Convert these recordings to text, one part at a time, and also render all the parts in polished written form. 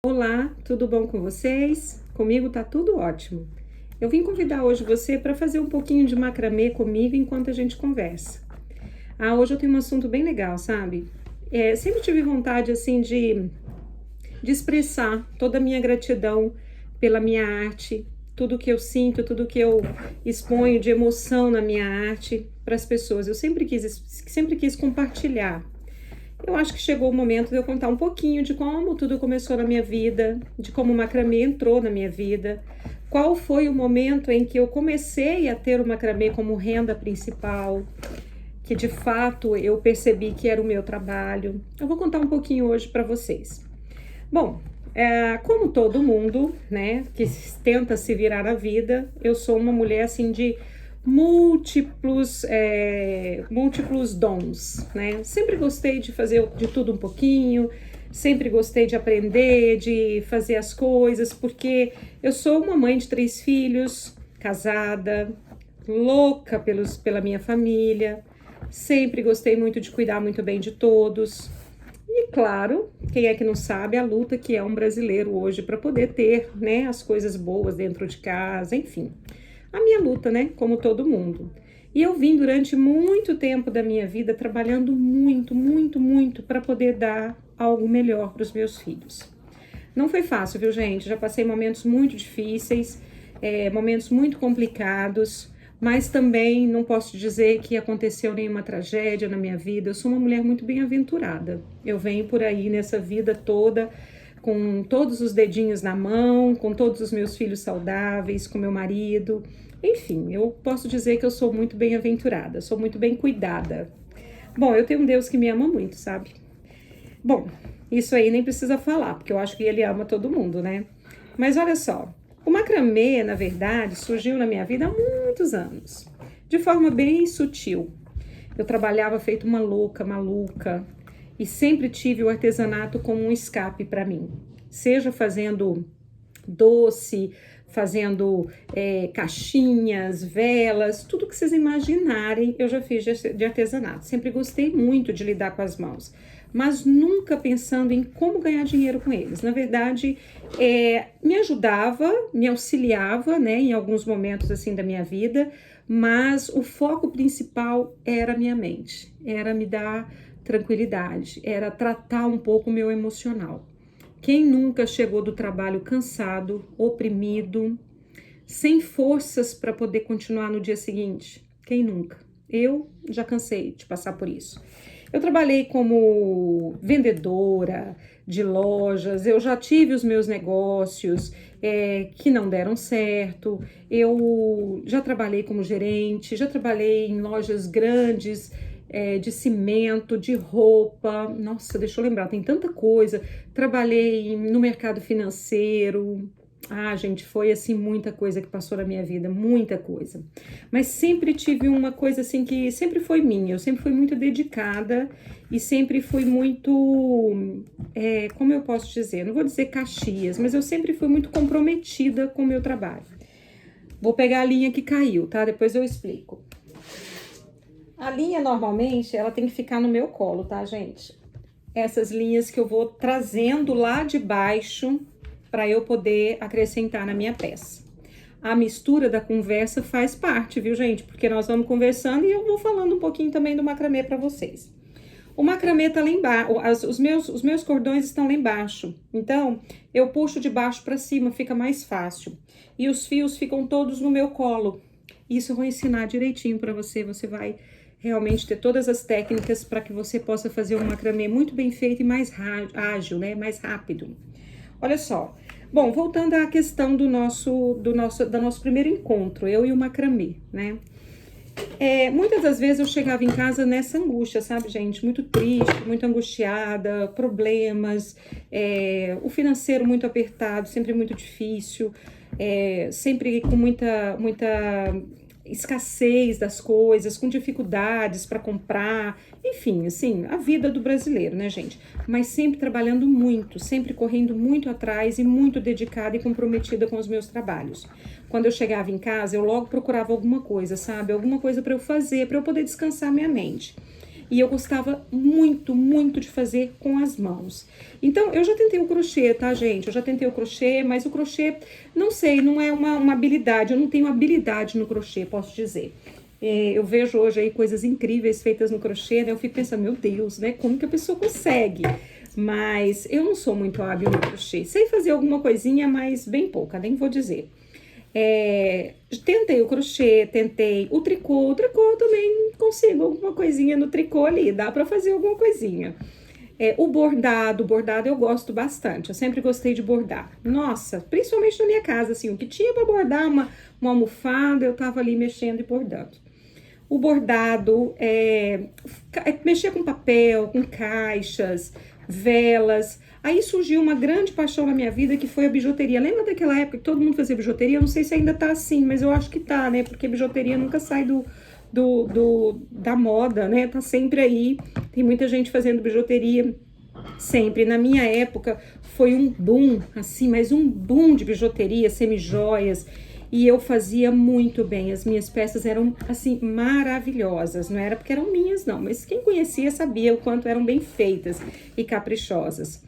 Olá, tudo bom com vocês? Comigo tá tudo ótimo. Eu vim convidar hoje você para fazer um pouquinho de macramê comigo enquanto a gente conversa. Hoje eu tenho um assunto bem legal, sabe? Sempre tive vontade, assim, de expressar toda a minha gratidão pela minha arte, tudo que eu sinto, tudo que eu exponho de emoção na minha arte para as pessoas. Eu sempre quis compartilhar. Eu acho que chegou o momento de eu contar um pouquinho de como tudo começou na minha vida, de como o macramê entrou na minha vida, qual foi o momento em que eu comecei a ter o macramê como renda principal, que de fato eu percebi que era o meu trabalho. Eu vou contar um pouquinho hoje para vocês. Bom, como todo mundo, né, que tenta se virar na vida, eu sou uma mulher assim de múltiplos dons, né? Sempre gostei de fazer de tudo um pouquinho, sempre gostei de aprender, de fazer as coisas, porque eu sou uma mãe de 3 filhos, casada, louca pela minha família, sempre gostei muito de cuidar muito bem de todos. E claro, quem é que não sabe a luta que é um brasileiro hoje para poder ter, né, as coisas boas dentro de casa, enfim. A minha luta, né, como todo mundo. E eu vim durante muito tempo da minha vida trabalhando muito para poder dar algo melhor para os meus filhos. Não foi fácil, viu, gente? Já passei momentos muito difíceis, momentos muito complicados, mas também não posso dizer que aconteceu nenhuma tragédia na minha vida. Eu sou uma mulher muito bem-aventurada. Eu venho por aí nessa vida toda com todos os dedinhos na mão, com todos os meus filhos saudáveis, com meu marido. Enfim, eu posso dizer que eu sou muito bem-aventurada, sou muito bem cuidada. Bom, eu tenho um Deus que me ama muito, sabe? Bom, isso aí nem precisa falar, porque eu acho que ele ama todo mundo, né? Mas olha só, o macramê, na verdade, surgiu na minha vida há muitos anos, de forma bem sutil. Eu trabalhava feito uma louca, maluca, e sempre tive o artesanato como um escape para mim. Seja fazendo doce, fazendo caixinhas, velas, tudo que vocês imaginarem, eu já fiz de artesanato. Sempre gostei muito de lidar com as mãos, mas nunca pensando em como ganhar dinheiro com eles. Na verdade, me ajudava, me auxiliava, né, em alguns momentos assim da minha vida, mas o foco principal era a minha mente, era me dar tranquilidade, era tratar um pouco o meu emocional. Quem nunca chegou do trabalho cansado, oprimido, sem forças para poder continuar no dia seguinte? Quem nunca? Eu já cansei de passar por isso. Eu trabalhei como vendedora de lojas, eu já tive os meus negócios que não deram certo, eu já trabalhei como gerente, já trabalhei em lojas grandes, de cimento, de roupa, nossa, deixa eu lembrar, tem tanta coisa. Trabalhei no mercado financeiro. Gente, foi assim muita coisa que passou na minha vida, muita coisa. Mas sempre tive uma coisa assim que sempre foi minha, eu sempre fui muito dedicada e sempre fui muito, como eu posso dizer, não vou dizer Caxias, mas eu sempre fui muito comprometida com o meu trabalho. Vou pegar a linha que caiu, tá? Depois eu explico. A linha, normalmente, ela tem que ficar no meu colo, tá, gente? Essas linhas que eu vou trazendo lá de baixo para eu poder acrescentar na minha peça. A mistura da conversa faz parte, viu, gente? Porque nós vamos conversando e eu vou falando um pouquinho também do macramê para vocês. O macramê tá lá embaixo, os meus cordões estão lá embaixo. Então, eu puxo de baixo para cima, fica mais fácil. E os fios ficam todos no meu colo. Isso eu vou ensinar direitinho para você, você vai realmente ter todas as técnicas para que você possa fazer um macramê muito bem feito e mais ágil, né? Mais rápido. Olha só. Bom, voltando à questão do nosso primeiro encontro, eu e o macramê, né? Muitas das vezes eu chegava em casa nessa angústia, sabe, gente? Muito triste, muito angustiada, problemas, o financeiro muito apertado, sempre muito difícil, sempre com muita escassez das coisas, com dificuldades para comprar, enfim, assim, a vida do brasileiro, né, gente? Mas sempre trabalhando muito, sempre correndo muito atrás e muito dedicada e comprometida com os meus trabalhos. Quando eu chegava em casa, eu logo procurava alguma coisa, sabe? Alguma coisa para eu fazer, para eu poder descansar minha mente. e eu gostava muito, muito de fazer com as mãos. Então, eu já tentei o crochê, tá, gente? Eu já tentei o crochê, mas o crochê, não sei, não é uma habilidade, eu não tenho habilidade no crochê, posso dizer. Eu vejo hoje aí coisas incríveis feitas no crochê, né? Eu fico pensando, meu Deus, né? Como que a pessoa consegue? Mas eu não sou muito hábil no crochê. Sei fazer alguma coisinha, mas bem pouca, nem vou dizer. Tentei o crochê, tentei o tricô. O tricô eu também consigo alguma coisinha no tricô ali, dá pra fazer alguma coisinha. O bordado eu gosto bastante, eu sempre gostei de bordar. Nossa, principalmente na minha casa, assim, o que tinha pra bordar, uma almofada, eu tava ali mexendo e bordando. O bordado, mexer com papel, com caixas, velas. Aí surgiu uma grande paixão na minha vida, que foi a bijuteria. Lembra daquela época que todo mundo fazia bijuteria? Eu não sei se ainda tá assim, mas eu acho que tá, né? Porque bijuteria nunca sai da moda, né? Tá sempre aí. Tem muita gente fazendo bijuteria sempre. Na minha época foi um boom, assim, mas um boom de bijuteria, semijoias. E eu fazia muito bem, as minhas peças eram, assim, maravilhosas. Não era porque eram minhas, não, mas quem conhecia sabia o quanto eram bem feitas e caprichosas.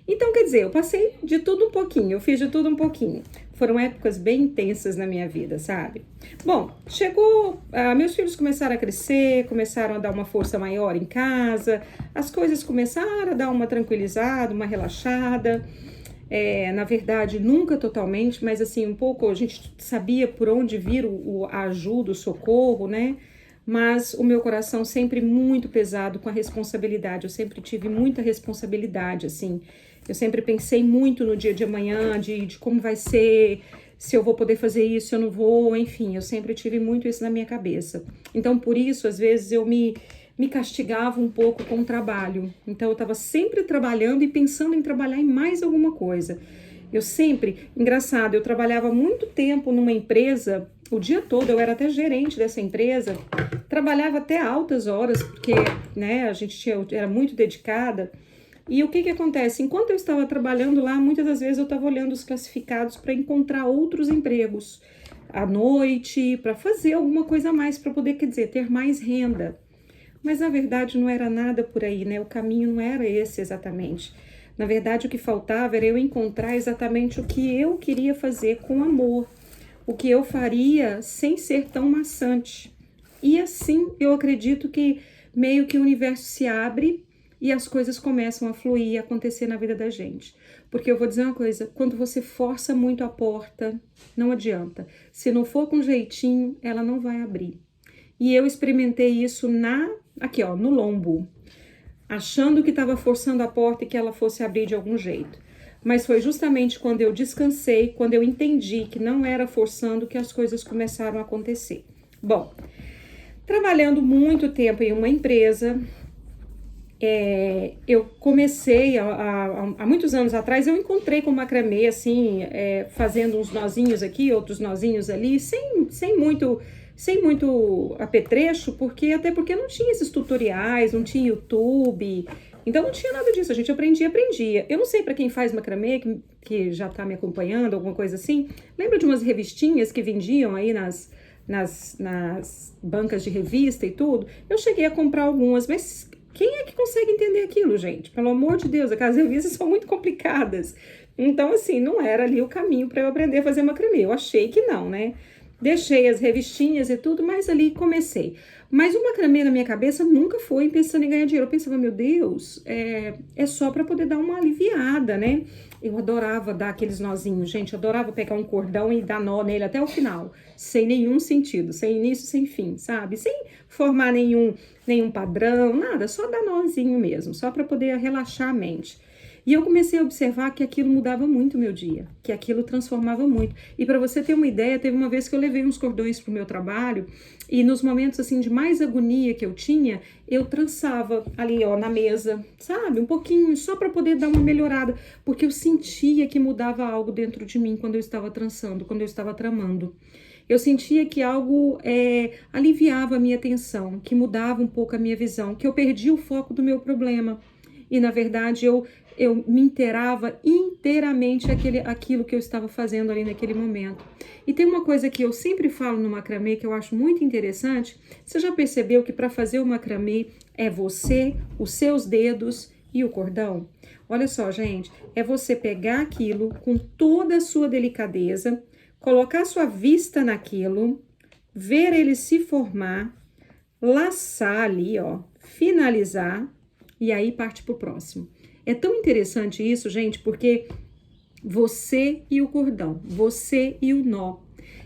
Então, quer dizer, eu passei de tudo um pouquinho, eu fiz de tudo um pouquinho. Foram épocas bem intensas na minha vida, sabe? Bom, meus filhos começaram a crescer, começaram a dar uma força maior em casa, as coisas começaram a dar uma tranquilizada, uma relaxada. Na verdade, nunca totalmente, mas assim, um pouco a gente sabia por onde vir a ajuda, o socorro, né? Mas o meu coração sempre muito pesado com a responsabilidade, eu sempre tive muita responsabilidade, assim. Eu sempre pensei muito no dia de amanhã, de como vai ser, se eu vou poder fazer isso, se eu não vou, enfim, eu sempre tive muito isso na minha cabeça. Então, por isso, às vezes, eu me castigava um pouco com o trabalho. Então, eu estava sempre trabalhando e pensando em trabalhar em mais alguma coisa. Engraçado, eu trabalhava muito tempo numa empresa, o dia todo, eu era até gerente dessa empresa, trabalhava até altas horas, porque, né, eu era muito dedicada. E o que acontece? Enquanto eu estava trabalhando lá, muitas das vezes eu estava olhando os classificados para encontrar outros empregos à noite, para fazer alguma coisa a mais, para poder, quer dizer, ter mais renda. Mas na verdade não era nada por aí, né? O caminho não era esse exatamente. Na verdade, o que faltava era eu encontrar exatamente o que eu queria fazer com amor, o que eu faria sem ser tão maçante. E assim eu acredito que meio que o universo se abre e as coisas começam a fluir e acontecer na vida da gente. Porque eu vou dizer uma coisa, quando você força muito a porta, não adianta. Se não for com jeitinho, ela não vai abrir. E eu experimentei isso aqui ó, no lombo, achando que estava forçando a porta e que ela fosse abrir de algum jeito. Mas foi justamente quando eu descansei, quando eu entendi que não era forçando, que as coisas começaram a acontecer. Bom, trabalhando muito tempo em uma empresa, eu comecei, há muitos anos atrás, eu encontrei com macramê, assim, fazendo uns nozinhos aqui, outros nozinhos ali, sem muito apetrecho, até porque não tinha esses tutoriais, não tinha YouTube, então não tinha nada disso, a gente aprendia. Eu não sei para quem faz macramê, que já tá me acompanhando, alguma coisa assim, lembra de umas revistinhas que vendiam aí nas bancas de revista e tudo? Eu cheguei a comprar algumas, mas quem é que consegue entender aquilo, gente? Pelo amor de Deus, aquelas revistas são muito complicadas. Então, assim, não era ali o caminho para eu aprender a fazer macramê. Eu achei que não, né? Deixei as revistinhas e tudo, mas ali comecei. Mas o macramê na minha cabeça nunca foi pensando em ganhar dinheiro. Eu pensava, meu Deus, é só para poder dar uma aliviada, né? Eu adorava dar aqueles nozinhos, gente. Eu adorava pegar um cordão e dar nó nele até o final. Sem nenhum sentido, sem início, sem fim, sabe? Sem formar nenhum padrão, nada. Só dar nozinho mesmo, só para poder relaxar a mente. E eu comecei a observar que aquilo mudava muito o meu dia, que aquilo transformava muito. E para você ter uma ideia, teve uma vez que eu levei uns cordões pro meu trabalho e nos momentos assim de mais agonia que eu tinha, eu trançava ali, ó, na mesa, sabe? Um pouquinho, só para poder dar uma melhorada, porque eu sentia que mudava algo dentro de mim quando eu estava trançando, quando eu estava tramando. Eu sentia que algo aliviava a minha atenção, que mudava um pouco a minha visão, que eu perdia o foco do meu problema. E, na verdade, eu me inteirava inteiramente aquilo que eu estava fazendo ali naquele momento. E tem uma coisa que eu sempre falo no macramê que eu acho muito interessante. Você já percebeu que para fazer o macramê É você, os seus dedos e o cordão. Olha só, gente, é você pegar aquilo com toda a sua delicadeza, colocar sua vista naquilo, ver ele se formar, laçar ali, ó, finalizar e aí parte pro próximo. É tão interessante isso, gente, porque você e o cordão, você e o nó.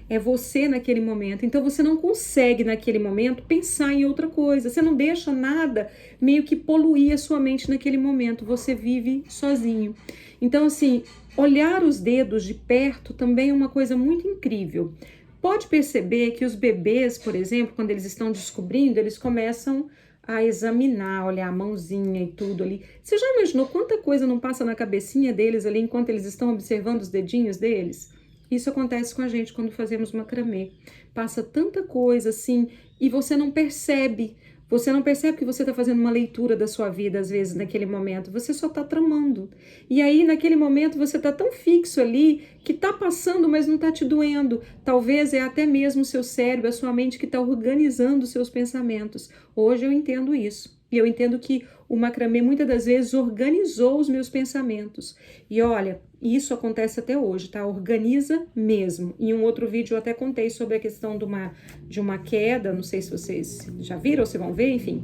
É você naquele momento. Então você não consegue naquele momento pensar em outra coisa. Você não deixa nada meio que poluir a sua mente naquele momento. Você vive sozinho. Então assim, olhar os dedos de perto também é uma coisa muito incrível. Pode perceber que os bebês, por exemplo, quando eles estão descobrindo, eles começam a examinar, olhar a mãozinha e tudo ali. Você já imaginou quanta coisa não passa na cabecinha deles ali enquanto eles estão observando os dedinhos deles? Isso acontece com a gente quando fazemos macramê. Passa tanta coisa assim e você não percebe. Você não percebe que você está fazendo uma leitura da sua vida, às vezes, naquele momento. Você só está tramando. E aí, naquele momento, você está tão fixo ali que está passando, mas não está te doendo. Talvez é até mesmo o seu cérebro, a sua mente que está organizando os seus pensamentos. Hoje eu entendo isso. E eu entendo que o macramê muitas das vezes organizou os meus pensamentos. E olha, isso acontece até hoje, tá? Organiza mesmo. Em um outro vídeo eu até contei sobre a questão de uma queda, não sei se vocês já viram ou se vão ver, enfim.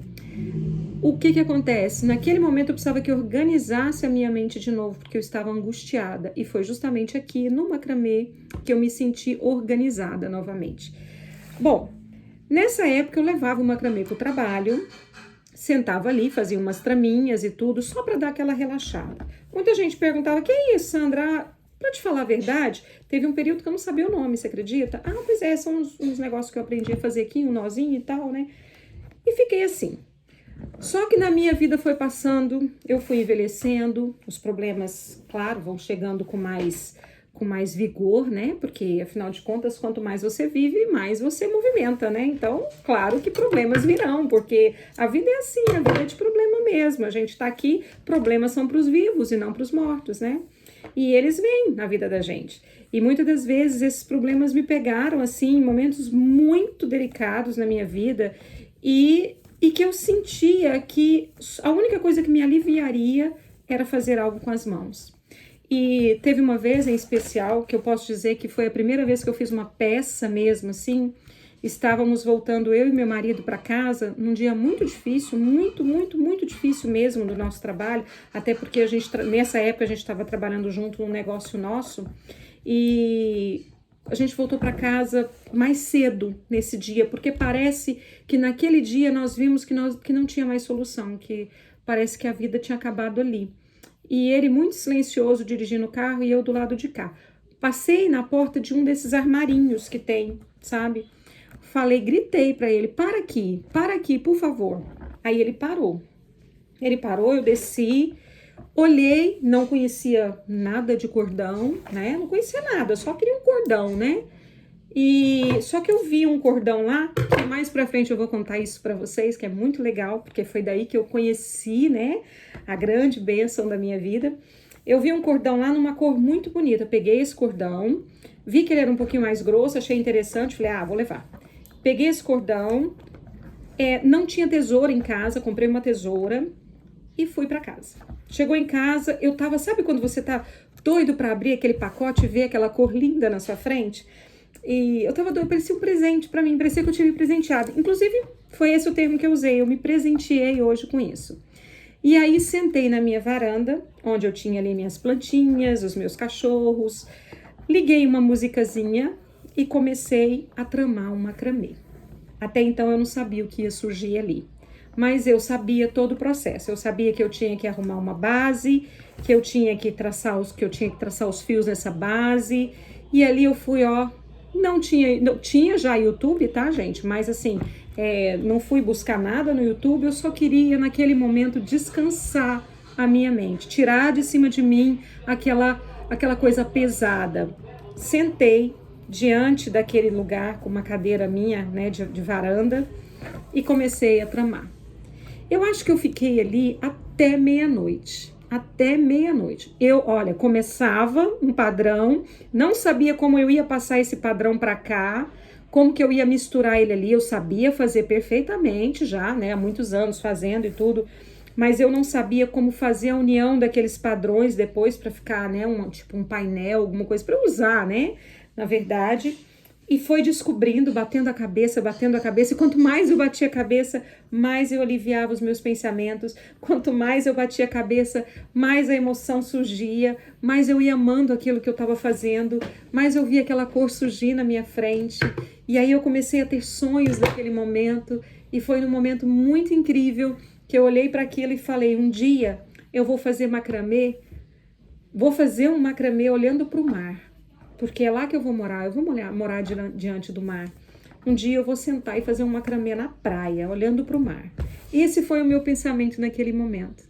O que acontece? Naquele momento eu precisava que organizasse a minha mente de novo, porque eu estava angustiada. E foi justamente aqui no macramê que eu me senti organizada novamente. Bom, nessa época eu levava o macramê para o trabalho, sentava ali, fazia umas traminhas e tudo, só para dar aquela relaxada. Muita gente perguntava, que é isso, Sandra? Para te falar a verdade, teve um período que eu não sabia o nome, você acredita? Ah, pois é, são uns negócios que eu aprendi a fazer aqui, um nozinho e tal, né? E fiquei assim. Só que na minha vida foi passando, eu fui envelhecendo, os problemas, claro, vão chegando com mais vigor, né? Porque, afinal de contas, quanto mais você vive, mais você movimenta, né? Então, claro que problemas virão, porque a vida é assim, a vida é de problema mesmo. A gente tá aqui, problemas são pros vivos e não pros mortos, né? E eles vêm na vida da gente. E muitas das vezes esses problemas me pegaram, assim, em momentos muito delicados na minha vida e que eu sentia que a única coisa que me aliviaria era fazer algo com as mãos. E teve uma vez em especial, que eu posso dizer que foi a primeira vez que eu fiz uma peça mesmo, assim. Estávamos voltando, eu e meu marido, para casa, num dia muito difícil, muito difícil mesmo do nosso trabalho, até porque nessa época a gente estava trabalhando junto num negócio nosso, e a gente voltou para casa mais cedo nesse dia, porque parece que naquele dia nós vimos que não tinha mais solução, que parece que a vida tinha acabado ali. E ele muito silencioso dirigindo o carro e eu do lado de cá. Passei na porta de um desses armarinhos que tem, sabe? Gritei pra ele, para aqui, por favor. Aí ele parou. Ele parou, eu desci, olhei, não conhecia nada de cordão, né? Não conhecia nada, só queria um cordão, né? E só que eu vi um cordão lá, que mais pra frente eu vou contar isso pra vocês, que é muito legal, porque foi daí que eu conheci, né, a grande bênção da minha vida. Eu vi um cordão lá numa cor muito bonita, peguei esse cordão, vi que ele era um pouquinho mais grosso, achei interessante, falei, vou levar. Peguei esse cordão, não tinha tesoura em casa, comprei uma tesoura e fui pra casa. Chegou em casa, eu tava, sabe quando você tá doido pra abrir aquele pacote e ver aquela cor linda na sua frente? E eu tava doido, parecia um presente pra mim, parecia que eu tinha me presenteado. Inclusive, foi esse o termo que eu usei, eu me presenteei hoje com isso. E aí, sentei na minha varanda, onde eu tinha ali minhas plantinhas, os meus cachorros, liguei uma musicazinha e comecei a tramar um macramê. Até então, eu não sabia o que ia surgir ali. Mas eu sabia todo o processo, eu sabia que eu tinha que arrumar uma base, que eu tinha que traçar os fios nessa base, e ali eu fui, não tinha já YouTube, tá, gente? Mas assim, não fui buscar nada no YouTube, eu só queria, naquele momento, descansar a minha mente, tirar de cima de mim aquela coisa pesada. Sentei diante daquele lugar, com uma cadeira minha, né, de varanda, e comecei a tramar. Eu acho que eu fiquei ali até meia-noite. Até meia-noite. Olha, começava um padrão, não sabia como eu ia passar esse padrão para cá, como que eu ia misturar ele ali. Eu sabia fazer perfeitamente já, né, há muitos anos fazendo e tudo, mas eu não sabia como fazer a união daqueles padrões depois para ficar, né, tipo um painel, alguma coisa para usar, né, na verdade. E foi descobrindo, batendo a cabeça, e quanto mais eu batia a cabeça, mais eu aliviava os meus pensamentos, quanto mais eu batia a cabeça, mais a emoção surgia, mais eu ia amando aquilo que eu estava fazendo, mais eu via aquela cor surgir na minha frente, e aí eu comecei a ter sonhos naquele momento, e foi num momento muito incrível que eu olhei para aquilo e falei, um dia eu vou fazer macramê, vou fazer um macramê olhando para o mar. Porque é lá que eu vou morar diante do mar. Um dia eu vou sentar e fazer um macramê na praia, olhando para o mar. Esse foi o meu pensamento naquele momento.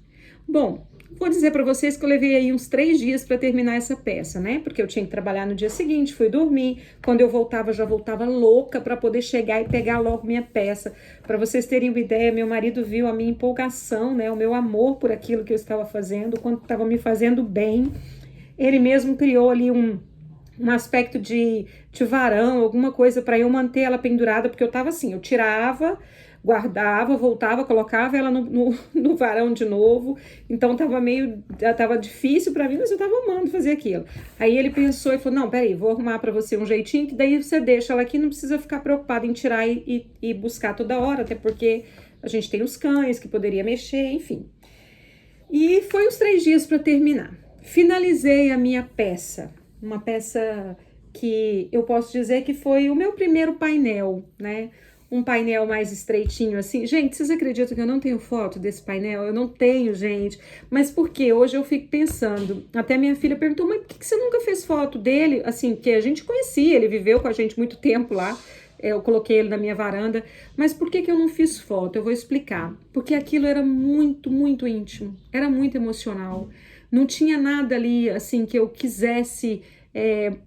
Bom, vou dizer para vocês que eu levei aí uns 3 dias para terminar essa peça, né? Porque eu tinha que trabalhar no dia seguinte, fui dormir. Quando eu voltava, já voltava louca para poder chegar e pegar logo minha peça. Para vocês terem uma ideia, meu marido viu a minha empolgação, né? O meu amor por aquilo que eu estava fazendo, quanto estava me fazendo bem. Ele mesmo criou ali um aspecto de varão, alguma coisa para eu manter ela pendurada, porque eu tava assim, eu tirava, guardava, voltava, colocava ela no varão de novo, então tava difícil para mim, mas eu tava amando fazer aquilo. Aí ele pensou e falou, não, peraí, vou arrumar para você um jeitinho, que daí você deixa ela aqui, não precisa ficar preocupada em tirar e buscar toda hora, até porque a gente tem os cães que poderia mexer, enfim. E foi uns 3 dias para terminar. Finalizei a minha peça, uma peça que eu posso dizer que foi o meu primeiro painel, né? Um painel mais estreitinho assim. Gente, vocês acreditam que eu não tenho foto desse painel? Eu não tenho, gente. Mas por quê? Hoje eu fico pensando. Até minha filha perguntou, mas por que você nunca fez foto dele? Assim, porque a gente conhecia, ele viveu com a gente muito tempo lá. Eu coloquei ele na minha varanda. Mas por que eu não fiz foto? Eu vou explicar. Porque aquilo era muito, muito íntimo. Era muito emocional. Não tinha nada ali, assim, que eu quisesse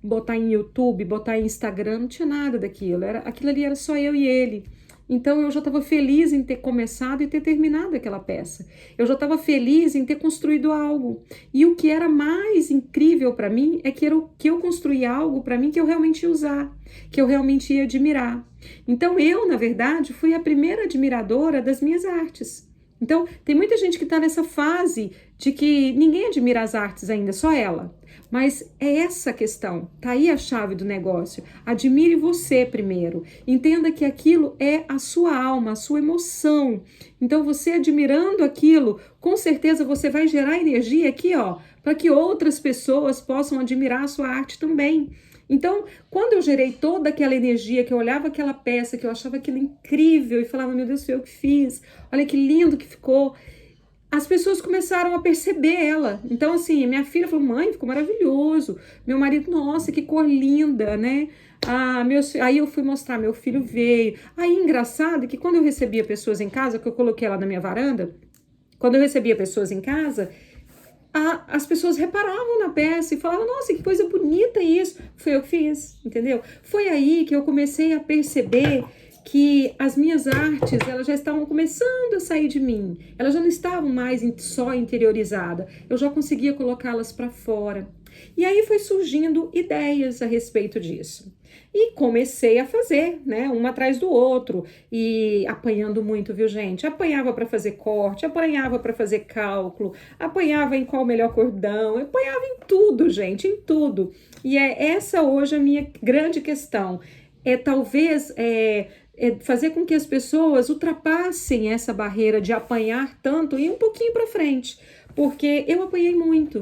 botar em YouTube, botar em Instagram, não tinha nada daquilo. Aquilo ali era só eu e ele. Então eu já estava feliz em ter começado e ter terminado aquela peça. Eu já estava feliz em ter construído algo. E o que era mais incrível para mim é que eu construí algo para mim que eu realmente ia usar, que eu realmente ia admirar. Então eu, na verdade, fui a primeira admiradora das minhas artes. Então, tem muita gente que está nessa fase de que ninguém admira as artes ainda, só ela. Mas é essa a questão, tá aí a chave do negócio. Admire você primeiro. Entenda que aquilo é a sua alma, a sua emoção. Então, você admirando aquilo, com certeza você vai gerar energia aqui, ó, para que outras pessoas possam admirar a sua arte também. Então, quando eu gerei toda aquela energia, que eu olhava aquela peça, que eu achava aquilo incrível e falava, meu Deus, foi eu que fiz, olha que lindo que ficou, as pessoas começaram a perceber ela. Então, assim, minha filha falou, mãe, ficou maravilhoso. Meu marido, nossa, que cor linda, né? Aí eu fui mostrar, meu filho veio. Aí, engraçado que quando eu recebia pessoas em casa, que eu coloquei ela na minha varanda, quando eu recebia pessoas em casa, as pessoas reparavam na peça e falavam, nossa, que coisa bonita isso. Foi eu que fiz, entendeu? Foi aí que eu comecei a perceber que as minhas artes, elas já estavam começando a sair de mim. Elas já não estavam mais só interiorizadas. Eu já conseguia colocá-las para fora. E aí foi surgindo ideias a respeito disso. E comecei a fazer, né, um atrás do outro, e apanhando muito, viu, gente? Apanhava para fazer corte, apanhava para fazer cálculo, apanhava em qual o melhor cordão, apanhava em tudo, gente, em tudo. E é essa hoje a minha grande questão. Talvez fazer com que as pessoas ultrapassem essa barreira de apanhar tanto e um pouquinho para frente. Porque eu apanhei muito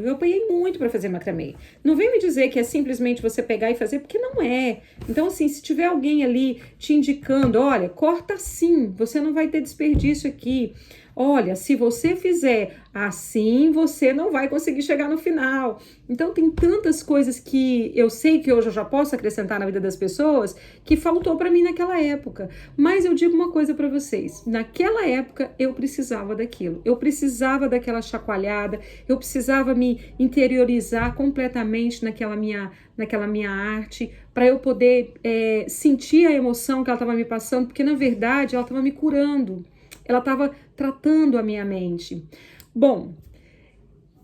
para fazer macramê. Não vem me dizer que é simplesmente você pegar e fazer, porque não é. Então, assim, se tiver alguém ali te indicando, olha, corta assim, você não vai ter desperdício aqui. Olha, se você fizer assim, você não vai conseguir chegar no final. Então, tem tantas coisas que eu sei que hoje eu já posso acrescentar na vida das pessoas que faltou para mim naquela época. Mas eu digo uma coisa para vocês. Naquela época, eu precisava daquilo. Eu precisava daquela chacoalhada. Eu precisava me interiorizar completamente naquela minha arte para eu poder sentir a emoção que ela estava me passando. Porque, na verdade, ela estava me curando. Ela estava tratando a minha mente. Bom,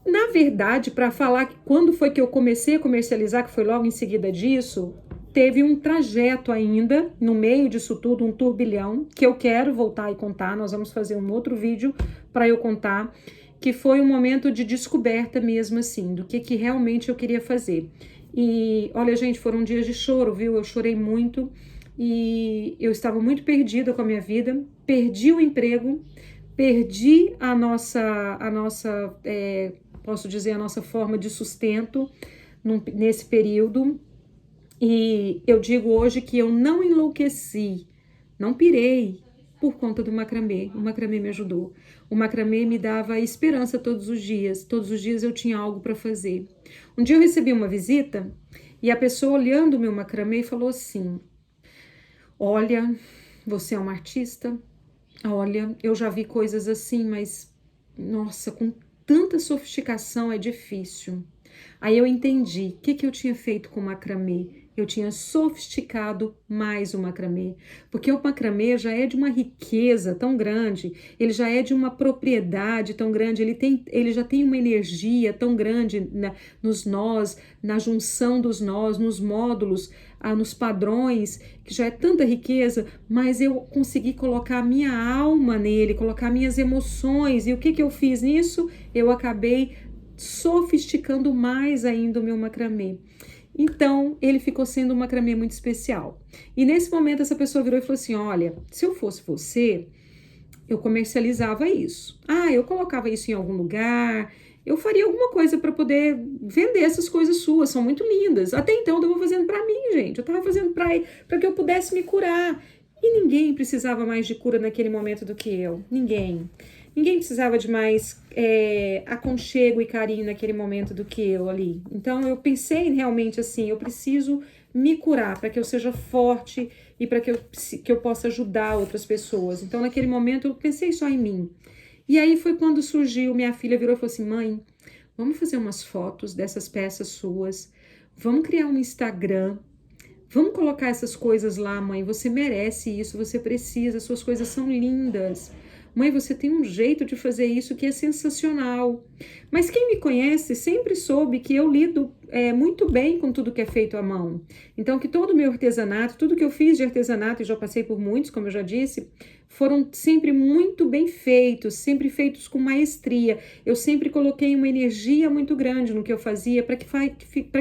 na verdade, para falar que quando foi que eu comecei a comercializar, que foi logo em seguida disso, teve um trajeto ainda, no meio disso tudo, um turbilhão, que eu quero voltar e contar. Nós vamos fazer um outro vídeo para eu contar, que foi um momento de descoberta mesmo, assim, do que realmente eu queria fazer. E, olha, gente, foram dias de choro, viu? Eu chorei muito e eu estava muito perdida com a minha vida, perdi o emprego, perdi a nossa posso dizer, a nossa forma de sustento nesse período. E eu digo hoje que eu não enlouqueci, não pirei por conta do macramê. O macramê me ajudou. O macramê me dava esperança todos os dias. Todos os dias eu tinha algo para fazer. Um dia eu recebi uma visita e a pessoa olhando o meu macramê falou assim: olha, você é uma artista? Olha, eu já vi coisas assim, mas nossa, com tanta sofisticação é difícil. Aí eu entendi o que eu tinha feito com o macramê. Eu tinha sofisticado mais o macramê, porque o macramê já é de uma riqueza tão grande, ele já é de uma propriedade tão grande, ele já tem uma energia tão grande nos nós, na junção dos nós, nos módulos, nos padrões, que já é tanta riqueza, mas eu consegui colocar a minha alma nele, colocar minhas emoções, e o que eu fiz nisso? Eu acabei sofisticando mais ainda o meu macramê. Então, ele ficou sendo um macramê muito especial. E nesse momento, essa pessoa virou e falou assim: olha, se eu fosse você, eu comercializava isso. Eu colocava isso em algum lugar, eu faria alguma coisa para poder vender essas coisas suas, são muito lindas. Até então, eu estava fazendo para mim, gente. Eu estava fazendo para que eu pudesse me curar. E ninguém precisava mais de cura naquele momento do que eu. Ninguém. Ninguém precisava de mais aconchego e carinho naquele momento do que eu ali. Então, eu pensei realmente assim, eu preciso me curar para que eu seja forte e para que eu possa ajudar outras pessoas. Então, naquele momento, eu pensei só em mim. E aí foi quando surgiu, minha filha virou e falou assim: mãe, vamos fazer umas fotos dessas peças suas, vamos criar um Instagram, vamos colocar essas coisas lá, mãe, você merece isso, você precisa, suas coisas são lindas. Mãe, você tem um jeito de fazer isso que é sensacional. Mas quem me conhece sempre soube que eu lido muito bem com tudo que é feito à mão. Então, que todo o meu artesanato, tudo que eu fiz de artesanato, e já passei por muitos, como eu já disse, foram sempre muito bem feitos, sempre feitos com maestria. Eu sempre coloquei uma energia muito grande no que eu fazia para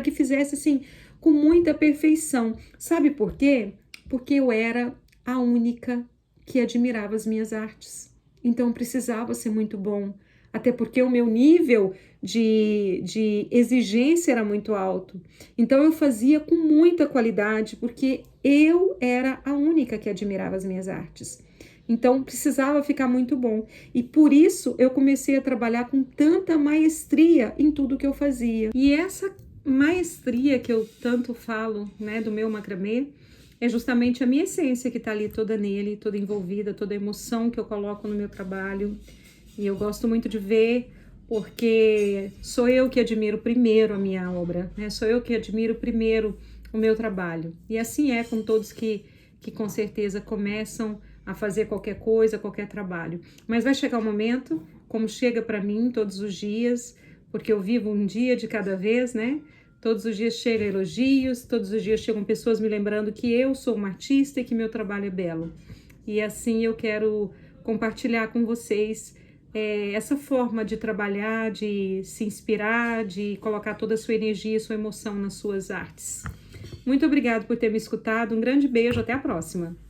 que fizesse assim, com muita perfeição. Sabe por quê? Porque eu era a única que admirava as minhas artes. Então precisava ser muito bom, até porque o meu nível de exigência era muito alto. Então eu fazia com muita qualidade, porque eu era a única que admirava as minhas artes. Então precisava ficar muito bom. E por isso eu comecei a trabalhar com tanta maestria em tudo que eu fazia. E essa maestria que eu tanto falo, né, do meu macramê, é justamente a minha essência que tá ali toda nele, toda envolvida, toda a emoção que eu coloco no meu trabalho. E eu gosto muito de ver, porque sou eu que admiro primeiro a minha obra, né? Sou eu que admiro primeiro o meu trabalho. E assim é com todos que com certeza começam a fazer qualquer coisa, qualquer trabalho. Mas vai chegar um momento, como chega para mim todos os dias, porque eu vivo um dia de cada vez, né? Todos os dias chegam elogios, todos os dias chegam pessoas me lembrando que eu sou uma artista e que meu trabalho é belo. E assim eu quero compartilhar com vocês essa forma de trabalhar, de se inspirar, de colocar toda a sua energia e sua emoção nas suas artes. Muito obrigada por ter me escutado, um grande beijo, até a próxima!